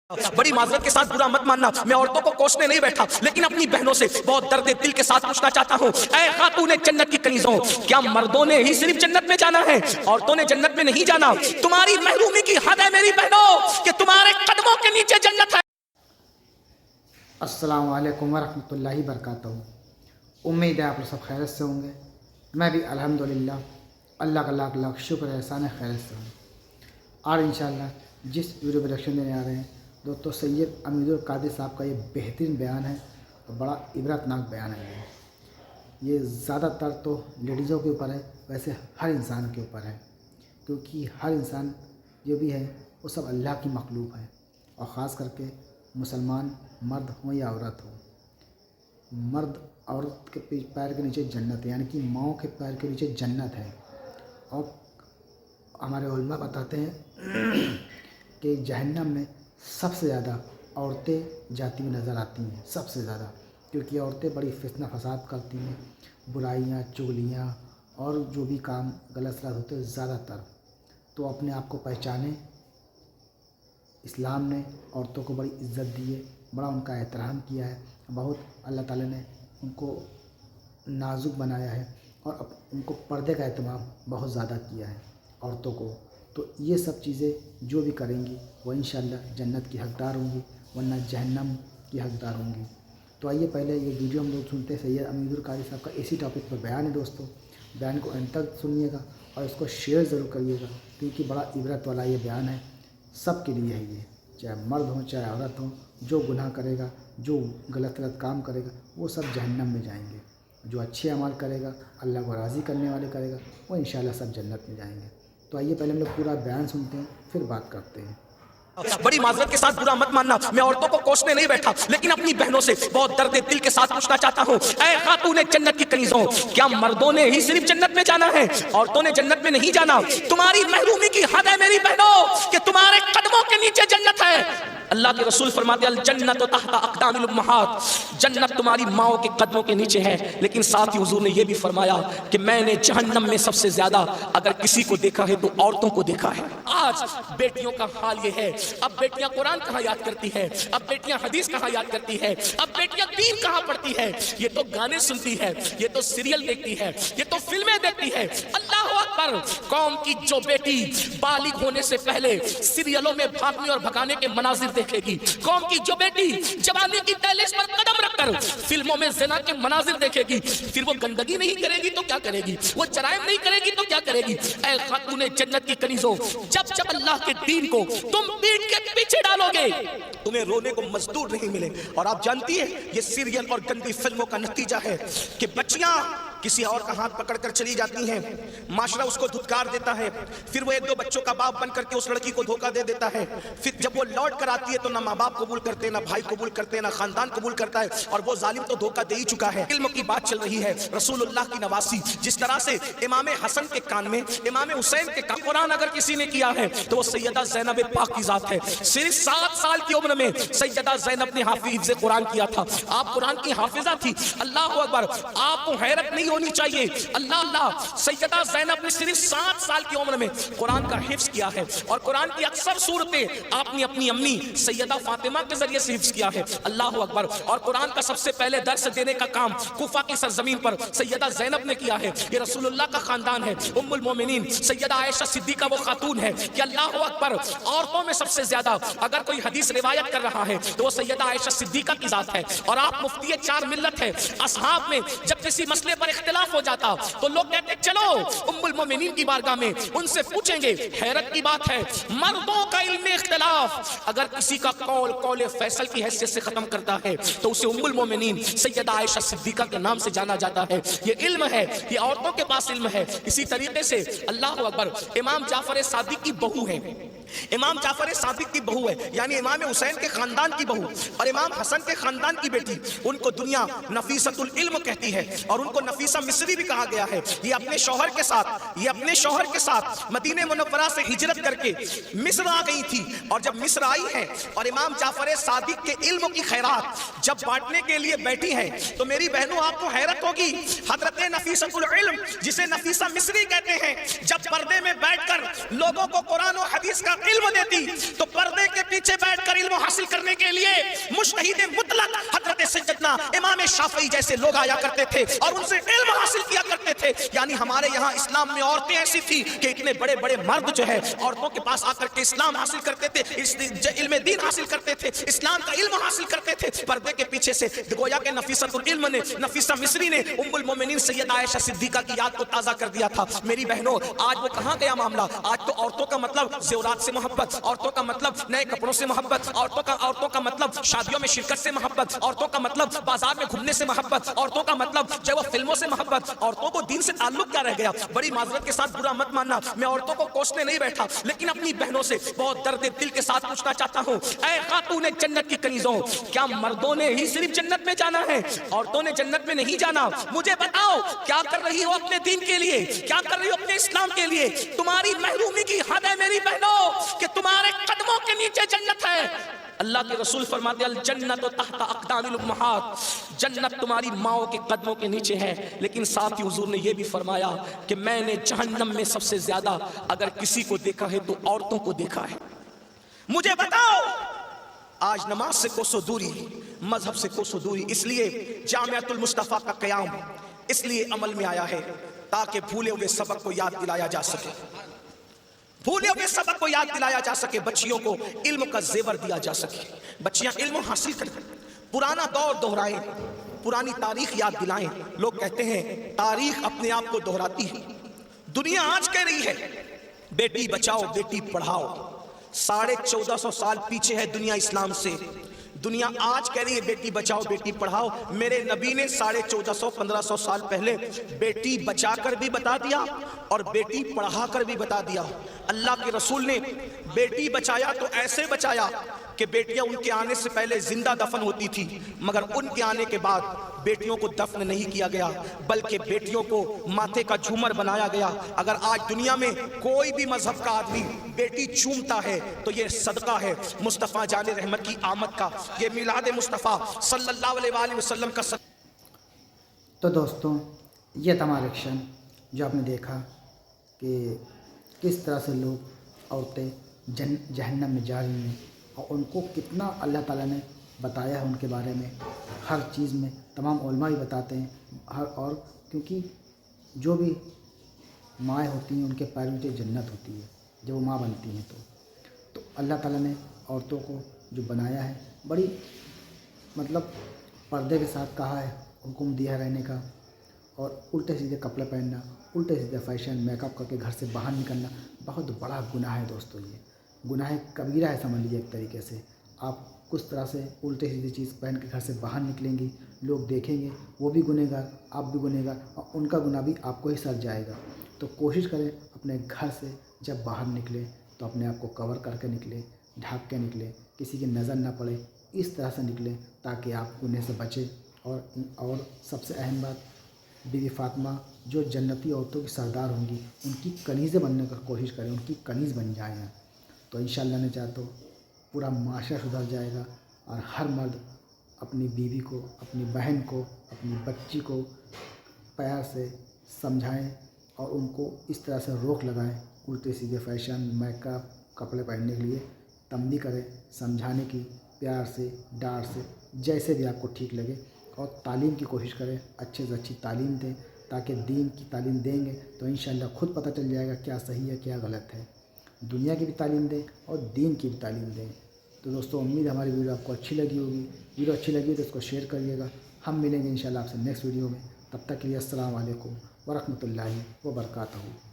बड़ी माजरत के साथ बुरा मत मानना, मैं औरतों को कोसने नहीं बैठा, लेकिन अपनी बहनों से बहुत दर्द दिल के साथ पूछना चाहता हूँ। ऐ खातूने जन्नत की कनीजों, क्या मर्दों ने ही सिर्फ जन्नत में जाना है, औरतों ने जन्नत में नहीं जाना? तुम्हारी महरूमी की हद है मेरी बहनों कि तुम्हारे कदमों के नीचे जन्नत है। अस्सलामु अलैकुम वरहमतुल्लाहि वबरकातुहू। उम्मीद है आप लोग सब खैरियत से होंगे। मैं भी अल्हम्दुलिल्लाह अल्लाह का लाख लाख शुक्र एहसान है खैरियत से हूँ। और इंशाअल्लाह जिस वीडियो प्रोडक्शन देने आ रहे हैं दोस्तों, सैयद अमीरुल कादिर साहब का ये बेहतरीन बयान है और बड़ा इबरतनाक बयान है। ये ज़्यादातर तो लेडीज़ों के ऊपर है, वैसे हर इंसान के ऊपर है, क्योंकि हर इंसान जो भी है वो सब अल्लाह की मखलूक है। और ख़ास करके मुसलमान मर्द हो या औरत हो, मर्द औरत के पैर के नीचे जन्नत है, यानी कि माओ के पैर के नीचे जन्नत है। और हमारे उलमा बताते हैं कि जहन्नम में सबसे ज़्यादा औरतें जाती हुई नज़र आती हैं, सबसे ज़्यादा, क्योंकि औरतें बड़ी फितना फसाद करती हैं, बुराइयाँ चुगलियाँ और जो भी काम गलत सलत होते हैं ज़्यादातर। तो अपने आप को पहचाने। इस्लाम ने औरतों को बड़ी इज़्ज़त दी है, बड़ा उनका एहतराम किया है, बहुत अल्लाह ताला ने उनको नाजुक बनाया है और उनको पर्दे का एहतमाम बहुत ज़्यादा किया है औरतों को। तो ये सब चीज़ें जो भी करेंगी वो इंशाअल्लाह जन्नत की हकदार होंगी, वरना जहन्नम की हकदार होंगी। तो आइए पहले ये वीडियो हम लोग सुनते हैं। सैयद अमीरुल कादिर साहब का इसी टॉपिक पर बयान है दोस्तों। बयान को अंत तक सुनिएगा और इसको शेयर ज़रूर करिएगा, क्योंकि बड़ा इबरत वाला ये बयान है, सब के लिए है ये, चाहे मर्द हो चाहे औरत हो। जो गुनाह करेगा, जो गलत काम करेगा, वो सब जहन्नम में जाएंगे। जो अच्छे अमल करेगा, अल्लाह को राज़ी करने वाले करेगा, वो इंशाअल्लाह सब जन्नत में जाएंगे। तो आइए पहले हम लोग पूरा बयान सुनते हैं, फिर बात करते हैं। बड़ी माजरत के साथ बुरा मत मानना, मैं औरतों को कोसने नहीं बैठा, लेकिन अपनी बहनों से बहुत दर्द दिल के साथ पूछना चाहता हूँ। ऐ खातूने जन्नत की कनीजों, क्या मर्दों ने ही सिर्फ जन्नत में जाना है, औरतों ने जन्नत में नहीं जाना? तुम्हारी महरूमी की हद है मेरी बहनों कि तुम्हारे कदमों के नीचे जन्नत है। अल्लाह के रसूल फरमाते अल जन्नत तहता अक़दामिल उम्महात, जन्नत तुम्हारी माओ के कदमों के नीचे है। लेकिन साथ ही हुजूर ने यह भी फरमाया कि मैंने जहन्नम में सबसे ज्यादा अगर किसी को देखा है तो औरतों को देखा है। आज बेटियों का हाल ये है, अब बेटियां कुरान कहाँ याद करती है, अब बेटियां हदीस कहाँ याद करती है, अब बेटियां दीन कहाँ पढ़ती है? ये तो गाने सुनती है, ये तो सीरियल देखती है, ये तो फिल्में देखती है। अल्लाह अकबर। कौम की जो बेटी बालिग होने से पहले सीरियलों में भागने और भगाने के मनाजिर देखेगी, कौम की जो बेटी जवानी की दहलीज पर कदम रखकर फिल्मों में ज़िना के मनाजिर देखेगी, फिर वो गंदगी नहीं करेगी तो क्या करेगी, वो जराइम नहीं करेगी तो क्या करेगी? ऐ खातूने जन्नत की कनीजों, जब जब अल्लाह के दीन को तुम पीठ के पीछे डालोगे, तुम्हें रोने को मजदूर नहीं मिले। और आप जानती है ये सीरियल और गंदी फिल्मों का नतीजा है कि बच्चियां किसी और का हाथ पकड़कर चली जाती हैं, माशरा उसको धुतकार देता है, फिर वो एक दो बच्चों का बाप बन करके उस लड़की को धोखा दे देता है। फिर जब वो लौट कर आती है तो ना माँ बाप कबूल करते, ना भाई कबूल करते, ना खानदान कबूल करता है, और वो जालिम तो धोखा दे ही चुका है। इल्म की बात चल रही है, रसूलुल्लाह की नवासी, जिस तरह से इमाम हसन के कान में, इमाम हुसैन के कान कुरान अगर किसी ने किया है तो वो सैयदा ज़ैनब पाक की जात है। सिर्फ 7 साल की उम्र में सैयदा ज़ैनब ने हाफिज़ कुरान किया था। आप कुरान की हाफिजा थी। अल्लाह अकबर। आपको हैरत नहीं होनी चाहिए, अल्लाह अल्लाह, सैयदा ज़ैनब ने सिर्फ 7 साल की उम्र में कुरान का हिफ्ज किया है, और कुरान की अक्सर सूरतें आपने अपनी अम्मी सैयदा फातिमा के जरिए से हिफ्ज किया है। अल्लाह अकबर। और कुरान का सबसे पहले दर्स देने का काम कूफा की सरजमीन पर सैयदा ज़ैनब ने किया है। ये रसूलुल्लाह का खानदान है। उम्मुल मोमिनीन सैयदा आयशा सिद्दीका वो खातून है कि अल्लाह अकबर, औरतों में सबसे ज्यादा अगर कोई हदीस रिवायत कर रहा है तो वो सैयदा आयशा सिद्दीका की जात है। और आप मुफ्ती 4 मिल्लत है। असहाब में जब किसी मसले पर इख्तिलाफ हो जाता तो लोग कहते चलो उम्मुल मोमिनीन की बारगाह में उनसे पूछेंगे। हैरत की बात है, मर्दों का इल्म इख्तिलाफ अगर किसी का कौल कौल फैसल की हैसियत से खत्म करता है तो उसे उम्मुल मोमिनीन सैयदा आयशा सिद्दीका के नाम से जाना जाता है। ये इल्म है, ये औरतों के पास इल्म है। इसी तरीके से अल्लाह अकबर, इमाम जाफर सादिक की बहू है, इमाम जाफर सादिक की बहू है, यानी इमाम हुसैन के खानदान की बहू और इमाम हसन के खानदान की बेटी। उनको दुनिया नफीसतुल इल्म कहती है और उनको नफीसा मिस्री भी कहा गया है। ये अपने शौहर के साथ मदीने मुनव्वरा से हिजरत करके मिस्र आ गई थी। और जब मिस्र आई है और इमाम जाफर सादिक के इल्म की खैरात जब बांटने के लिए बैठी है तो मेरी बहनों आपको हैरत होगी, हजरत नफीसतुल इल्म जिसे नफीसा मिस्री कहते हैं, जब पर्दे में बैठकर लोगों को कुरान और हदीस का अगर इल्म देती तो पर्दे के पीछे बैठकर इल्म हासिल करने के लिए मुज्तहिद मुतलक हजरत सैयदना इमाम शाफई जैसे लोग आया करते थे और उनसे इल्म हासिल किया करते थे। यानी हमारे यहाँ इस्लाम में औरतें ऐसी थी कि इतने बड़े बड़े मर्द जो है औरतों के पास आकर के इस्लाम हासिल करते थे, इल्म दीन हासिल करते थे, इस्लाम का इल्म हासिल करते थे। पर्दे के पीछे से गोया के नफीसतुल इल्म ने, नफीसा मिस्री ने उम्मुल मोमिनीन सैयदा आयशा सिद्दीका की याद को ताजा कर दिया था। मेरी बहनों, आज वो कहाँ गया मामला? आज तो औरतों का मतलब ज़ेवरात से मोहब्बत, औरतों का मतलब नए कपड़ों से मोहब्बत, औरतों का मतलब शादियों में शिरकत से मोहब्बत, औरतों का मतलब बाजार में घूमने से मोहब्बत, औरतों का मतलब जो वो फिल्मों से मोहब्बत। औरतों को दीन से ताल्लुक क्या रह गया? बड़ी माजरत के साथ बुरा मत मानना, मैं औरतों को कोसने नहीं बैठा, लेकिन अपनी बहनों से बहुत दर्द दिल के साथ पूछना चाहता हूँ, ऐ खातूने जन्नत की कनीज़ों, क्या मर्दों ने ही सिर्फ जन्नत में जाना है, औरतों ने जन्नत में नहीं जाना? मुझे बताओ, क्या कर रही हो अपने दीन के लिए, क्या कर रही हो अपने इस्लाम के लिए? तुम्हारी महरूमी की हद है मेरी बहनों कि तुम्हारे कदमों के नीचे जन्नत है। अल्लाह के रसूल फरमाते अल जन्नत तहत अक़दामिल उम्महात, जन्नत तुम्हारी माओ के कदमों के नीचे है। लेकिन साथ ही हुजूर ने यह भी फरमाया कि मैंने जहन्नम में सबसे ज्यादा अगर किसी को देखा है तो औरतों को देखा है। मुझे बताओ, आज नमाज से कोसों दूरी, मजहब से कोसों दूरी, इसलिए जामियातुल मुस्तफ़ा का क़याम इसलिए अमल में आया है ताकि भूले हुए सबक को याद दिलाया जा सके, भूले हुए सबक को याद दिलाया जा सके, बच्चियों को इल्म का जेवर दिया जा सके, बच्चियां इल्म हासिल करें, पुराना दौर दोहराएं, पुरानी तारीख याद दिलाएं। लोग कहते हैं तारीख अपने आप को दोहराती है। दुनिया आज कह रही है बेटी बचाओ बेटी पढ़ाओ, 1450 साल पीछे है दुनिया इस्लाम से। दुनिया आज कह रही है बेटी बचाओ बेटी पढ़ाओ। मेरे नबी ने 1450-1500 साल पहले बेटी बचाकर भी बता दिया और बेटी पढ़ाकर भी बता दिया। अल्लाह के रसूल ने बेटी बचाया तो ऐसे बचाया कि बेटियां उनके आने से पहले जिंदा दफन होती थी, मगर उनके आने के बाद बेटियों को दफन नहीं किया गया, बल्कि बेटियों को माथे का झूमर बनाया गया। अगर आज दुनिया में कोई भी मजहब का आदमी बेटी चूमता है तो ये सदका है मुस्तफ़ा जाने रहमत की आमद का, ये मिलाद मुस्तफ़ा सल्लल्लाहु अलैहि वसल्लम का तो दोस्तों, ये तमाम रिएक्शन जो आपने देखा कि किस तरह से लोग औरतें जहन्नम में जा रही हैं और उनको कितना अल्लाह ताला ने बताया है उनके बारे में, हर चीज़ में तमाम उलमा भी बताते हैं हर, और क्योंकि जो भी माएँ होती हैं उनके पैरों में जन्नत होती है जब वो माँ बनती हैं। तो अल्लाह ताला ने औरतों को जो बनाया है बड़ी मतलब पर्दे के साथ कहा है, हुक्म दिया है रहने का, और उल्टे सीधे कपड़े पहनना, उल्टे सीधे फैशन मेकअप करके घर से बाहर निकलना बहुत बड़ा गुनाह है दोस्तों। ये गुनाह कबीरा है समझ लीजिए एक तरीके से। आप कुछ तरह से उल्टे सीधे चीज़ पहन के घर से बाहर निकलेंगी, लोग देखेंगे, वो भी गुनहगार, आप भी गुनहगार, और उनका गुनाह भी आपको ही सर जाएगा। तो कोशिश करें अपने घर से जब बाहर निकले तो अपने आप को कवर करके निकले, ढक के निकले, किसी की नज़र ना पड़े, इस तरह से निकले ताकि आप गुनाह से बचें। और सबसे अहम बात, बीवी फातिमा जो जन्नती औरतों की सरदार होंगी उनकी कनीज़ें बनने की कोशिश करें, उनकी कनीज़ बन जाएँ। तो इंशाअल्लाह ने चाहे तो पूरा माशरा सुधर जाएगा और हर मर्द अपनी बीवी को, अपनी बहन को, अपनी बच्ची को प्यार से समझाएं और उनको इस तरह से रोक लगाएं उल्टे सीधे फैशन मेकअप कपड़े पहनने के लिए तंबी करें, समझाने की, प्यार से, डांट से, जैसे भी आपको ठीक लगे। और तालीम की कोशिश करें, अच्छे से अच्छी तालीम दें, ताकि दीन की तालीम देंगे तो इंशाअल्लाह खुद पता चल जाएगा क्या सही है क्या गलत है। दुनिया की भी तालीम दें और दीन की भी तालीम दें। तो दोस्तों, उम्मीद है हमारी वीडियो आपको अच्छी लगी होगी। वीडियो अच्छी लगी तो इसको शेयर करिएगा। हम मिलेंगे इंशाअल्लाह आपसे नेक्स्ट वीडियो में। तब तक के लिए अस्सलाम वालेकुम व रहमतुल्लाहि व बरकातहू।